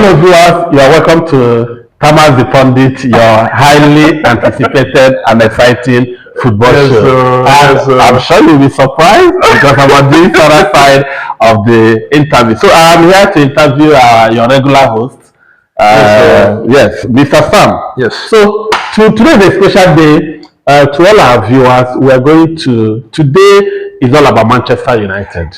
Hello viewers, you are welcome to Thomas the Pundit, your highly anticipated and exciting football show. I'm sure you'll be surprised because I'm on the other side of the interview. So I'm here to interview your regular host, yes, Mr. Sam. Yes. So today is a special day. To all our viewers, we are going to, today is all about Manchester United.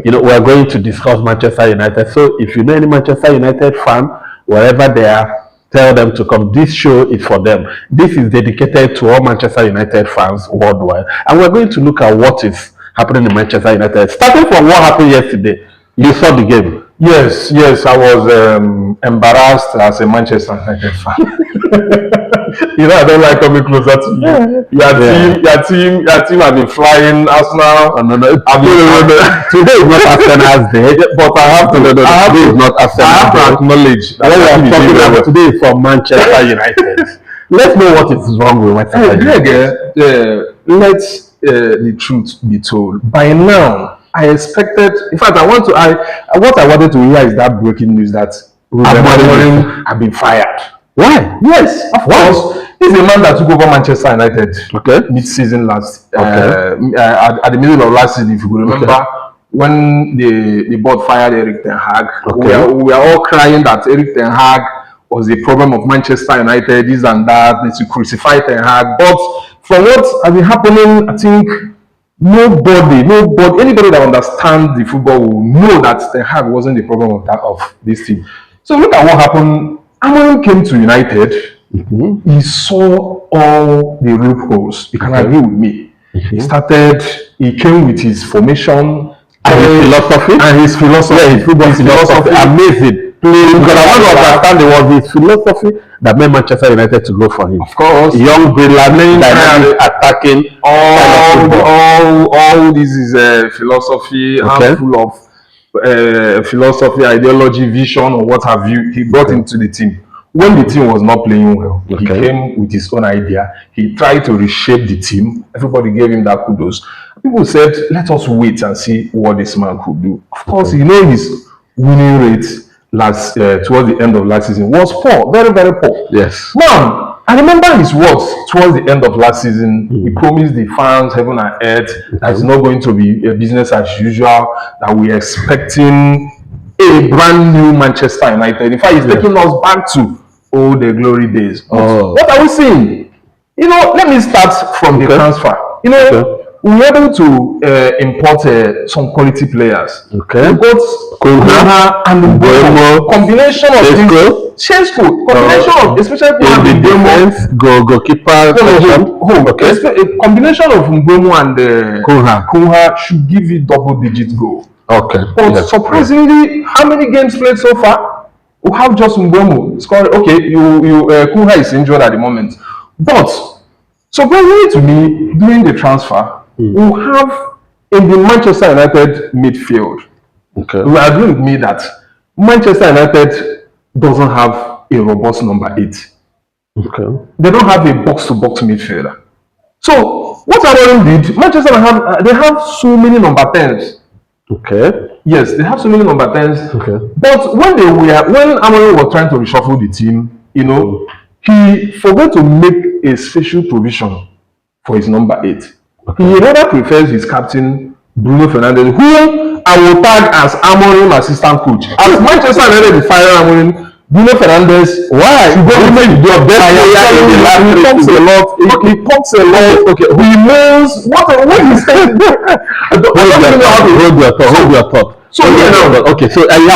You know, we are going to discuss Manchester United. So if you know any Manchester United fan, wherever they are, tell them to come. This show is for them. This is dedicated to all Manchester United fans worldwide. And we're going to look at what is happening in Manchester United. Starting from what happened yesterday. You saw the game. Yes, I was embarrassed as a Manchester United fan. You know, I don't like coming closer to you. Your team have been flying. Arsenal. Today is not Arsenal's day, but I have to acknowledge that what we are talking about today is for Manchester United. Let's know what is wrong with Manchester United. Let's the truth be told. By now, I expected. In fact, what I wanted to hear is that breaking news that Ruben have been fired. Why? Yes, of course. He's the man that took over Manchester United. Okay. Mid-season last. At the middle of last season, if you remember, when the board fired Erik ten Hag, we were all crying that Erik ten Hag was the problem of Manchester United, this and that. They should crucify ten Hag. But from what has been happening, I think anybody that understands the football will know that ten Hag wasn't the problem of this team. So look at what happened. Amorim came to United. He saw all the loopholes. You can agree with me. He came with his formation and his philosophy. Amazing. Because I want to understand it was his philosophy that made Manchester United to go for him. Of course. Young, brilliant, dynamic, attacking. All this is philosophy, full of philosophy, ideology, vision, or what have you. He brought into the team. When the team was not playing well, he came with his own idea. He tried to reshape the team. Everybody gave him that kudos. People said, let us wait and see what this man could do. Of course, you know his winning rate towards the end of last season was poor, very, very poor. Yes. Now, I remember his words towards the end of last season. He promised the fans heaven and earth that it's not going to be a business as usual, that we're expecting a brand new Manchester United. In fact, he's taking us back to the glory days. What are we seeing? You know, let me start from the transfer. You know, we were able to import some quality players. We got Kunha and Mbeumo. Combination of combination of especially goalkeeper. A combination of Mbeumo and Kunha should give you double-digit goal. But surprisingly, how many games played so far? We have just Mbeumo scored. Kunha is injured at the moment. But surprisingly to me, during the transfer, we have in the Manchester United midfield. You agree with me that Manchester United doesn't have a robust number 8. They don't have a box-to-box midfielder. So what Amorim did, Manchester they have so many number 10s. Yes, they have so many number 10s. But when Amorim was trying to reshuffle the team, you know, he forgot to make a special provision for his number 8. He rather prefers his captain Bruno Fernandes, who I will tag as Amorim assistant coach. As Manchester United is firing Amorim, Bruno Fernandes, why? He talks a lot. He knows what he's saying. Hold your thought. So I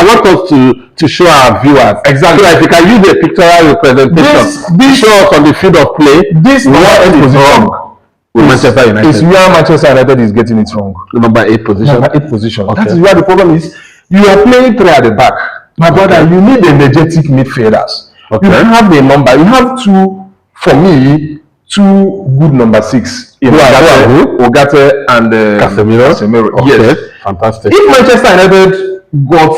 want us to show our viewers exactly. So if you can use a pictorial representation, show us on the field of play. What is wrong with Manchester United? It's where Manchester United is getting it wrong. Number 8 position. That is where the problem is. You are playing 3 at the back. My brother, you need energetic midfielders. You have the number. You have two good number 6. Ogate and Casemiro. Yes. Fantastic. If Manchester United got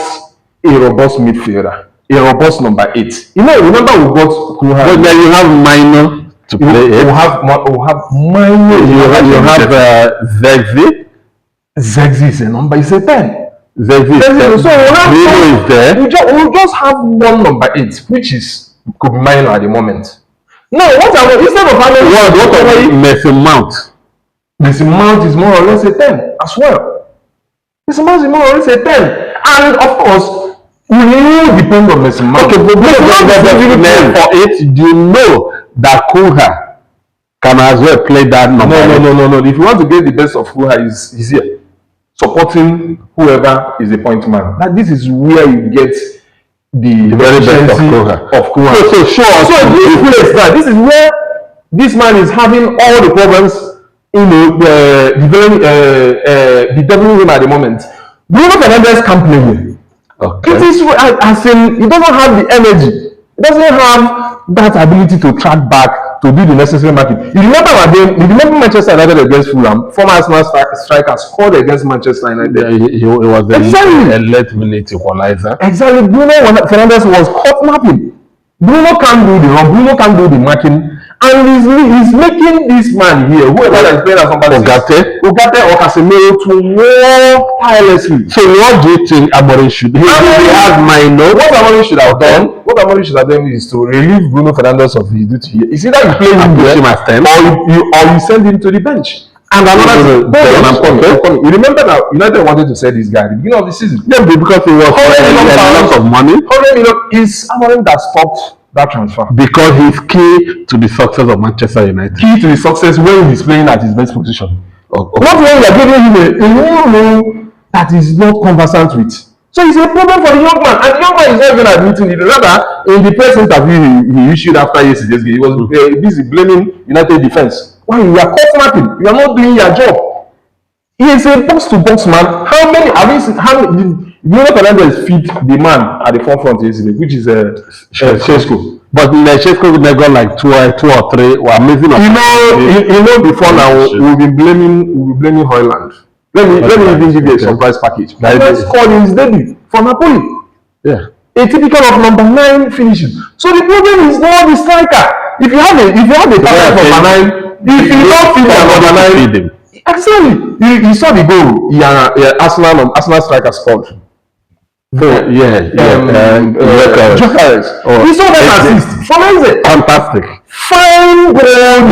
a robust midfielder, a robust number 8, you know, remember we got Kunha. But then you have Minor to play it. We have Minor. You have Zegzi. Zegzi is a number. It's a 10. Zexi. So we'll just have one number 8, which is could be minor at the moment. No, instead of having what Mason Mount? Mason Mount is more or less a 10 as well. Mason Mount is more or less a 10. And of course, we will depend on Mason Mount. Okay, but for it, do you know that Kunha can as well play that number? No. If you want to get the best of Kunha, he's here. Supporting whoever is the point man. That this is where you get the very best of Kunha. So this is where this man is having all the problems, developing him at the moment. Bruno Fernandes can't play here. Okay. It is as in he doesn't have the energy. He doesn't have that ability to track back to do the necessary marking. You remember Manchester United against Fulham? Former Arsenal striker scored against Manchester United. Yeah, he was a late minute equalizer. Exactly. Bruno Fernandes was caught napping. Bruno can't do the run. Bruno can't do the marking. And he's making this man here, whoever is playing as somebody, Ugarte or Casemiro, to walk tirelessly. So what do you think Amorim should do? What Amorim should have done is to relieve Bruno Fernandes of his duty here. It's either you play him there or you send him to the bench. And another thing, you remember that United wanted to sell this guy at the beginning of the season. Yeah, because he was a lot of money. Is Amorim that stopped that transfer? Because he's key to the success of Manchester United. Key to the success when he's playing at his best position. Not when you are giving him a role that is not conversant with. So it's a problem for the young man, and the young man is not even admitting it. Rather, in the press interview he issued after yesterday's game, he was busy blaming United defense. Why? You are caught-napping. You are not doing your job. He is a box-to-box man. How many Bruno Fernandes feed the man at the forefront yesterday, which is Sheshko. But Sheshko got like two or three. Were amazing. Before now we'll be blaming Hoyland. Let me even give you a surprise package. He scored his debut for Napoli. Yeah. A typical of number 9 finishing. So the problem is not the striker. If you have a target for number 9, if you don't feed number 9, exactly. You saw the goal. Arsenal striker scored. Gyökeres. He saw that assist. Fantastic. Fine goal.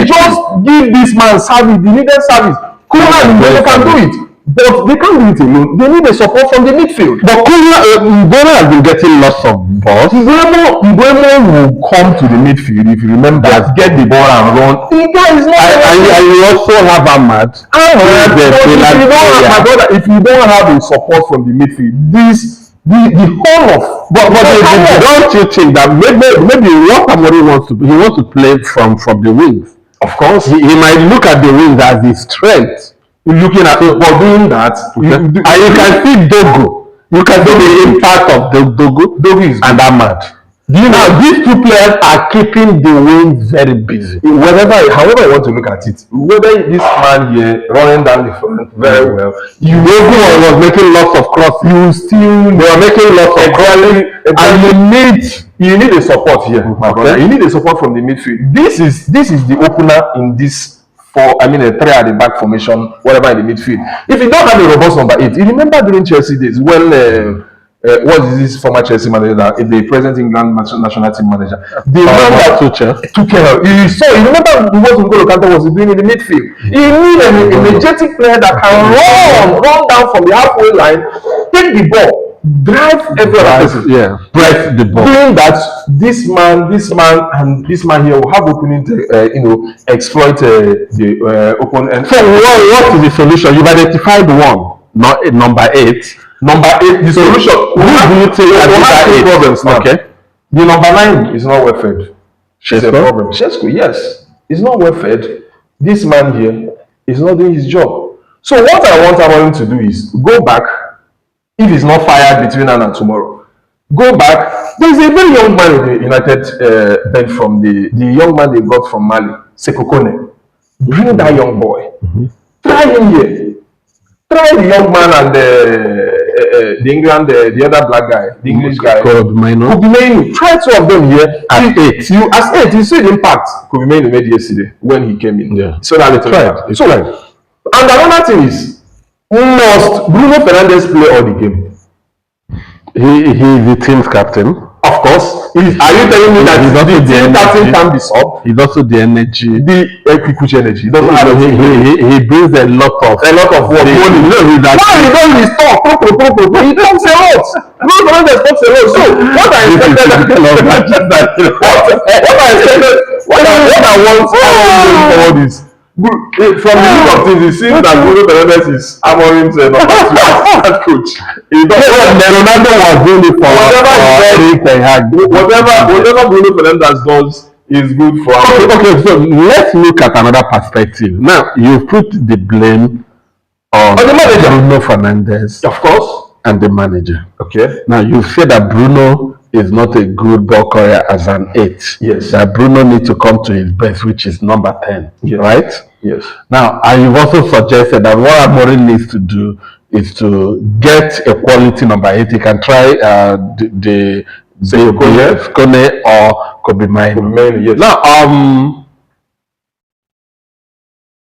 Just give this man service. The needed service. Kunha can do it. But they can't do it alone. They need a support from the midfield. But Mbeumo has been getting lots of balls. Mbeumo will come to the midfield, if you remember, get the ball and run. The guy is not. And you also have Ahmad. If you don't have a support from the midfield, the whole of. But don't you think that maybe what Amorim wants to play from the wings? Of course, he might look at the wings as his strength. Looking at doing that, and you can see Dogo. You can see the impact of the Dogo and Ahmad. Now these two players are keeping the wings very busy. However you want to look at it, whether this man here running down the front very well, Dogo was making lots of crosses. They were making lots of crosses, and you need a support here. Okay. You need a support from the midfield. This is the opener in this. A 3 at the back formation, whatever in the midfield. If you don't have a robust number 8, you remember during Chelsea days when what is this former Chelsea manager, the present England national team manager, the man that took care of. You remember what N'Golo Kante was doing in the midfield. You need an energetic player that can run down from the halfway line, take the ball, drive every other person. Press the ball. Doing that, this man here will have opening to exploit the open end. So what is the solution? You've identified one, not number 8. Number 8, the solution. Who do you think has problems now? Okay. The number 9 is not well fed. It's a problem. Sheshko, yes, is not well fed. This man here is not doing his job. So what I want Amorim to do is go back. If he's not fired between now and tomorrow, go back. There's a very young man in the United bench from the young man they got from Mali, Sekokone. Bring that young boy. Try him here. Try the young man and the England, the other black guy, the English guy. Kobe. Try 2 of them here. At 8. You see the impact Kobe made yesterday when he came in. Yeah. So that little. And another thing is, Must Bruno Fernandes play all the game? He is the team's captain. Of course. Are you telling me that the team captain can be sub? He's also the energy. The Equicuch energy. He brings a lot of work. Why he don't his talk? He talks a lot. Bruno Fernandes talks a lot. So what I expected what I want for this. From the look of things, it seems that Bruno Fernandes is Amorim's number 2 coach. Ronaldo was doing it for whatever Bruno Fernandes does is good for Amorim. Okay, so let's look at another perspective. Now, you put the blame on the manager, Bruno Fernandes, of course, and the manager. Okay. Now, you say that Bruno is not a good ball carrier as an 8. Yes. That Bruno needs to come to his best, which is number 10. Yes. Right? Yes. Now, and you've also suggested that what Amorim needs to do is to get a quality number 8. He can try the Kone or Kobe Mainoo. Yes. Now,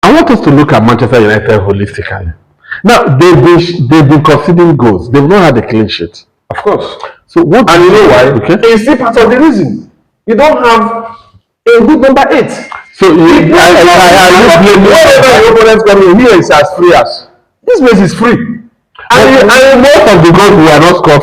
I want us to look at Manchester United holistically. Now, they've been conceding goals. They've not had a clean sheet. Of course. So what? And you know why? Okay. It's still part of the reason. You don't have a good number 8. So whenever your opponents come in here, it's as free as this place is free. And most of the goals were not scored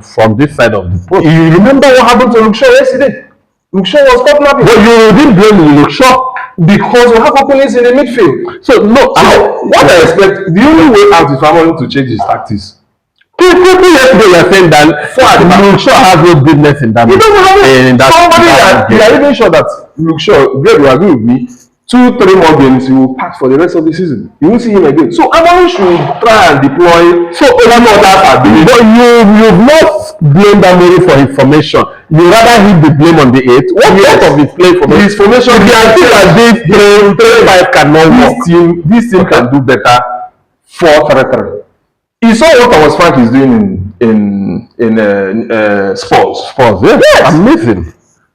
from this side of the post. You remember what happened to Luke Shaw yesterday? Luke Shaw was caught napping. But you didn't blame Luke Shaw because we have openings in the midfield. So no, what I expect, the only way out is for Amorim to change his tactics. People yesterday were saying that Luke Shaw has no business in that. He doesn't have somebody that you are even sure that Luke Shaw, Greg will agree with me, 2-3 more games he will pass for the rest of the season. You won't see him again. So Amorim should try and deploy but you've not blamed Amorim for his formation. You rather hit the blame on the 8. What part of his play formation? His formation, the idea that this 3-5 cannot work. This team can do better 4-3-3. You saw what Thomas Frank is doing in Spurs. Yes. Amazing.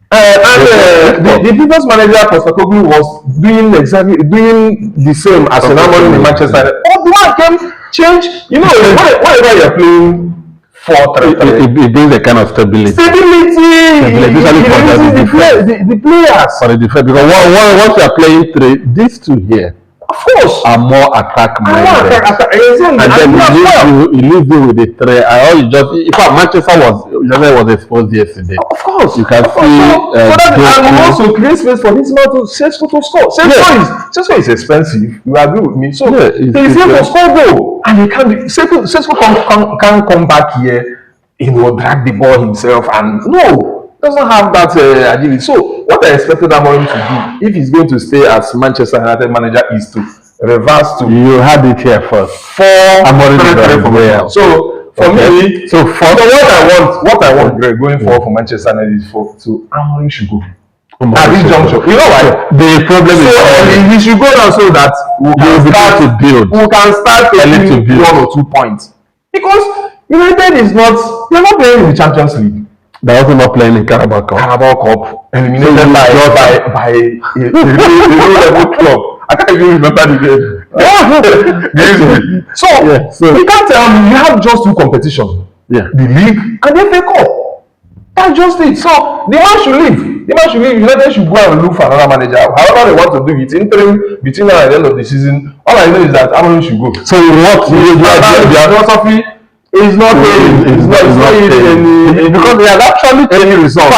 The previous manager, Postecoglou, was doing the same as an Amorim in Manchester. Oh, the man can change. You know, whenever you're playing 4-3-3, it brings a kind of stability. The players. For the defense, because once you are playing 3, these 2 here, of course, are more attack minded. And then he leaves you with the 3. In fact, Manchester was exposed yesterday. Of course, you can see. And also create space for this man to score. Sesko is expensive. You agree with me? So he's here to score goal, and he can't. Sesko can't come back here. He will drag the ball himself, and doesn't have that agility. So what I expected Amorim to do, if he's going to stay as Manchester United manager, is to reverse to. You had it here first. Amorim. So for me, what I want, Greg, going forward for Manchester United is to Amorim should go. At this juncture, you know why? The problem is he should go now so that we can start taking 1 or 2 points, because United is not. They are not playing in the Champions League. They're also not playing in Carabao Cup, eliminated by a low-level club. I can't even remember the game. So you can't tell me you have just 2 competitions. Yeah. The league and the FA Cup. That's just it. So the man should leave. United should go and look for another manager. However they want to do it, interim between now and the end of the season. All I know is that Amorim should go. So what the philosophy is not because they have actually any result.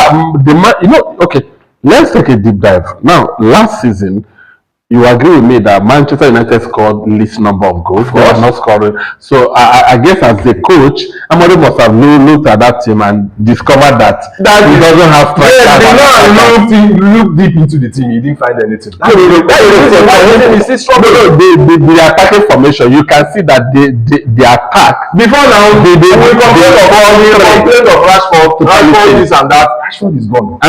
Okay, let's take a deep dive. Now, last season, you agree with me that Manchester United scored least number of goals. They are not scoring. So I guess as the coach, Amorim must have looked at that team and discovered that he doesn't have strikers. Look deep into the team. He didn't find anything. The attacking formation, you can see that the attack. Before now, we complain of Rashford this and that. Rashford is gone.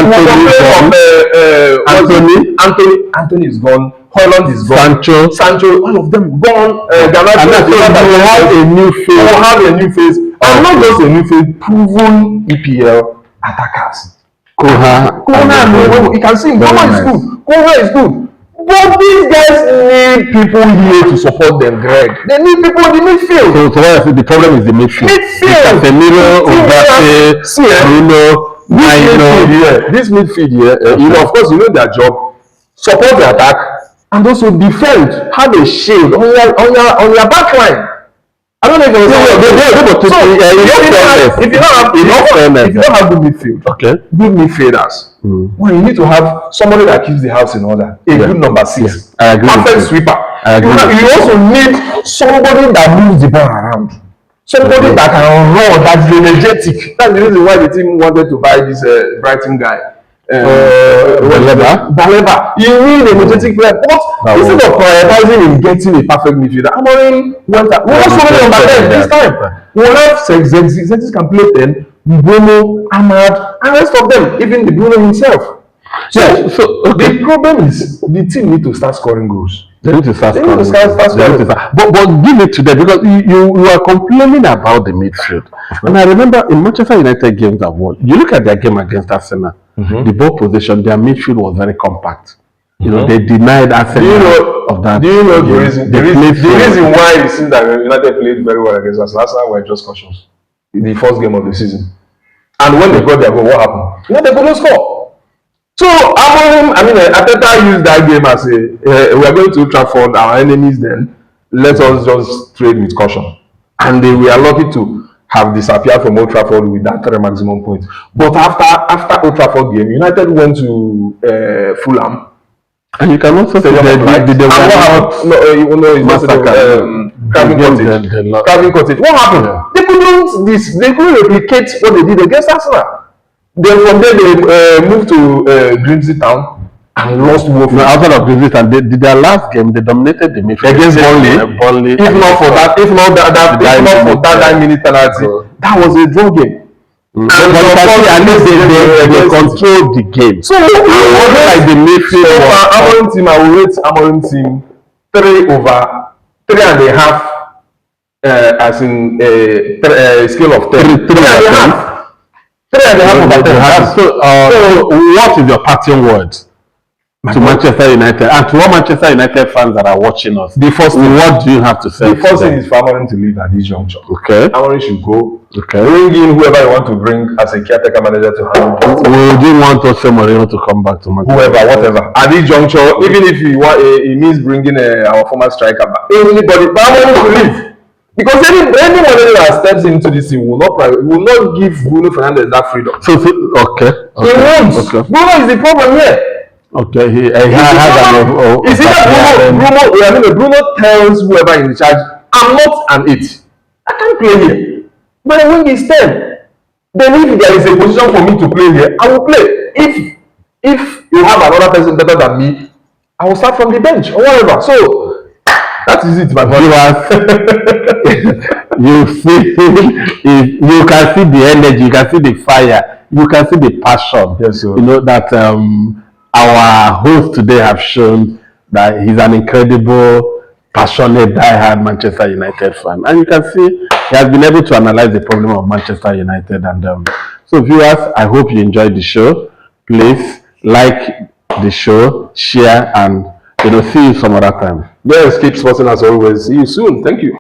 Anthony is gone. Holland is gone. Sancho, all of them gone. We have a new face. And not just a new face, proven EPL attackers. Koha, you can see Koha is good. But these guys need people here to support them, Greg. They need people in the midfield. So what I say, the problem is the midfield. Casemiro, Ugarte, This midfield here, of course, you know their job. Support the attack and also defend. Have a shield on your back line. I don't know if you don't have good midfield, good midfielders. Well, you need to have somebody that keeps the house in order. A good number 6. Perfect sweeper. You also need somebody that moves the ball around. Somebody that can run, that's energetic. That's the reason why the team wanted to buy this Brighton guy. Baleba. You need an energetic player. But instead of prioritizing in getting a perfect midfielder, Amorim went up. We have somebody on back end this time. We have Zexis can play 10, Bruno, Ahmad, and rest of them, even the Bruno himself. So the problem is the team need to start scoring goals. They need to start scoring. But give it to them, because you are complaining about the midfield. And I remember in Manchester United games I've won, you look at their game against Arsenal, the ball possession, their midfield was very compact. You know, they denied Arsenal of that. Do you know the reason? The reason why it seems that United played very well against us last time were just cautious in the first game of the season. And when they got their goal, what happened? They could not score. So Amorim, Arteta used that game as we are going to Old Trafford, our enemies. Then let us just trade with caution, and they were lucky to have disappeared from Old Trafford with that 3 maximum points. But after Old Trafford game, United went to Fulham. And you can also say Craven Cottage. What happened? They couldn't replicate what they did against Arsenal. Then from there they moved to Grimsby Town and lost woefully. Outside of Grimsby Town, their last game they dominated the midfield against Burnley. If not for that 9-minute penalty, that was a draw game. But at least they controlled the game. So like the midfield. Amorim team, I will rate Amorim team 3/3.5 as in a scale of 10. 3.5. 3.5/10. So what is your parting words to Manchester United and to all Manchester United fans that are watching us? What do you have to say? The first thing is for Amorim to leave at this juncture. Okay. Amorim should go. Okay. Bring in whoever you want to bring as a caretaker manager to handle it. Would you want Jose Mourinho to come back to Manchester? Whatever. At this juncture, even if he means bringing our former striker back, anybody, but Amorim should leave. Because any manager that steps into this team will not give Bruno Fernandes that freedom. Okay. He won't. Okay. Bruno is the problem here. Okay, Bruno tells whoever is in charge, I'm not an 8. I can't play here. My wing is 10. Then if there is a position for me to play here, I will play. If you have another person better than me, I will start from the bench or whatever. So that is it, my viewers. You can see the energy, you can see the fire, you can see the passion. Yes, sir. You know that our host today have shown that he's an incredible, passionate, die-hard Manchester United fan, and you can see he has been able to analyze the problem of Manchester United. And so, viewers, I hope you enjoyed the show. Please like the show, share, and see you some other time. Yes, keep sporting as always. See you soon. Thank you.